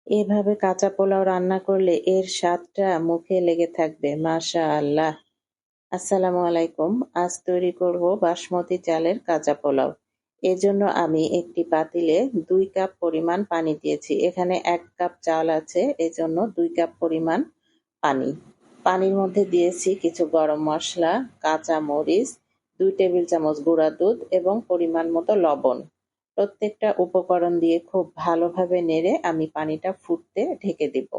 এভাবে কাঁচা পোলাও রান্না করলে এর স্বাদটা মুখে লেগে থাকবে মাশাআল্লাহ। আসসালামু আলাইকুম। আজ তৈরি করব বাসমতি চালের কাঁচা পোলাও। এজন্য আমি একটি পাতিলে ২ কাপ পরিমাণ পানি দিয়েছি। এখানে ১ কাপ চাল আছে, এজন্য ২ কাপ পরিমাণ পানি। পানির মধ্যে দিয়েছি কিছু গরম মসলা, কাঁচা মরিচ, ২ টেবিল চামচ গুঁড়া দুধ এবং পরিমাণ মতো লবণ। প্রত্যেকটা উপকরণ দিয়ে খুব ভালোভাবে নেড়ে আমি পানিটা ফুটতে ঢেকে দিব।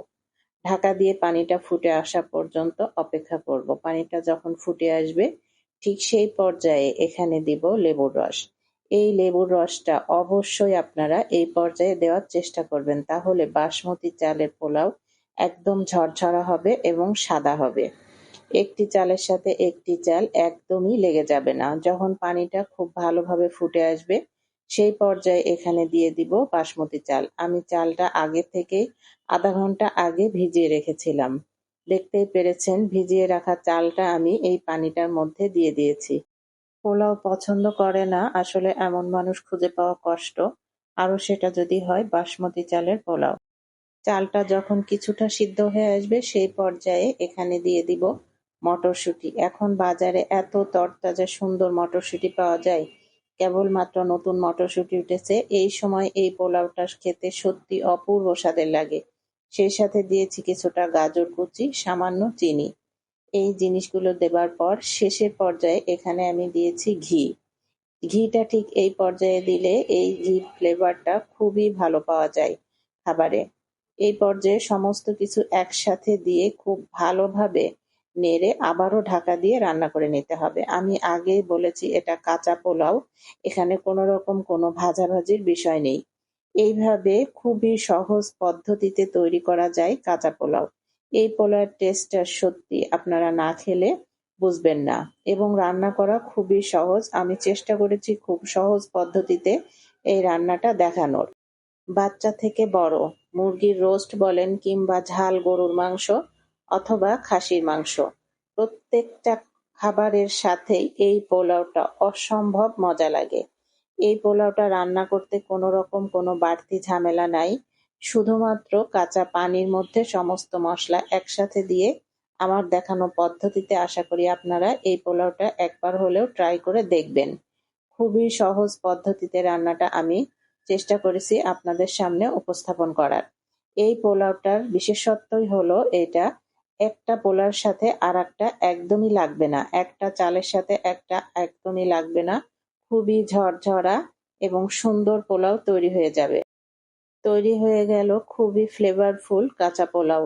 ঢাকা দিয়ে পানিটা ফুটে আসা পর্যন্ত অপেক্ষা করব। পানিটা যখন ফুটে আসবে ঠিক সেই পর্যায়ে এখানে দিব লেবুর রস। এই লেবুর রসটা অবশ্যই আপনারা এই পর্যায়ে দেওয়ার চেষ্টা করবেন, তাহলে বাসমতি চালের পোলাও একদম ঝরঝরা হবে এবং সাদা হবে। একটি চালের সাথে একটি চাল একদমই লেগে যাবে না। যখন পানিটা খুব ভালোভাবে ফুটে আসবে সেই পর্যায়ে এখানে দিয়ে দিব বাসমতি চাল। আমি চালটা আগে থেকেই আধা ঘন্টা আগে ভিজিয়ে রেখেছিলাম। দেখতেই পেরেছেন ভিজিয়ে রাখা চালটা আমি এই পানিটার মধ্যে দিয়ে দিয়েছি। পোলাও পছন্দ করে না আসলে এমন মানুষ খুঁজে পাওয়া কষ্ট, আরও সেটা যদি হয় বাসমতি চালের পোলাও। চালটা যখন কিছুটা সিদ্ধ হয়ে আসবে সেই পর্যায়ে এখানে দিয়ে দিব মটরশুঁটি। এখন বাজারে এত তরতাজা সুন্দর মটরশুঁটি পাওয়া যায়, কেবলমাত্র নতুন মটরশুঁটি উঠেছে। এই সময় এই পোলাওটা খেতে সত্যি অপূর্ব স্বাদের লাগে। সেই সাথে দিয়েছি কিছুটা গাজর কুচি, সামান্য চিনি। এই জিনিসগুলো দেবার পর শেষের পর্যায়ে এখানে আমি দিয়েছি ঘি। ঘিটা ঠিক এই পর্যায়ে দিলে এই ঘির ফ্লেভারটা খুবই ভালো পাওয়া যায় খাবারে। এই পর্যায়ে সমস্ত কিছু একসাথে দিয়ে খুব ভালোভাবে নেড়ে আবারও ঢাকা দিয়ে রান্না করে নিতে হবে। আমি আগেই বলেছি এটা কাঁচা পোলাও, এখানে কোনো রকম কোনো ভাজাভাজির বিষয় নেই। এইভাবে খুবই সহজ পদ্ধতিতে তৈরি করা যায় কাঁচা পোলাও। এই পোলাওয়ের টেস্টটা সত্যি আপনারা না খেলে বুঝবেন না, এবং রান্না করা খুবই সহজ। আমি চেষ্টা করেছি খুব সহজ পদ্ধতিতে এই রান্নাটা দেখানোর। বাচ্চা থেকে বড়, মুরগির রোস্ট বলেন কিংবা ঝাল গরুর মাংস অথবা খাসির মাংস, প্রত্যেকটা খাবারের সাথেই এই পোলাওটা অসম্ভব মজা লাগে। এই পোলাওটা রান্না করতে কোনো রকম কোনো বাড়তি ঝামেলা নাই। শুধুমাত্র কাঁচা পানির মধ্যে সমস্ত মশলা একসাথে দিয়ে আমার দেখানো পদ্ধতিতে আশা করি আপনারা এই পোলাওটা একবার হলেও ট্রাই করে দেখবেন। খুবই সহজ পদ্ধতিতে রান্নাটা আমি চেষ্টা করেছি আপনাদের সামনে উপস্থাপন করার। এই পোলাওটার বিশেষত্বই হলো এটা, একটা পোলাওর সাথে আরেকটা একদমই লাগবে না, একটা চালের সাথে একটা একদমই লাগবে না। খুবই ঝরঝরা এবং সুন্দর পোলাও তৈরি হয়ে যাবে। তৈরি হয়ে গেল খুবই ফ্লেভারফুল কাঁচা পোলাও।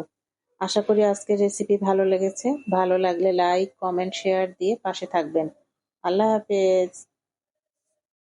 আশা করি আজকের রেসিপি ভালো লেগেছে। ভালো লাগলে লাইক, কমেন্ট, শেয়ার দিয়ে পাশে থাকবেন। আল্লাহ হাফেজ।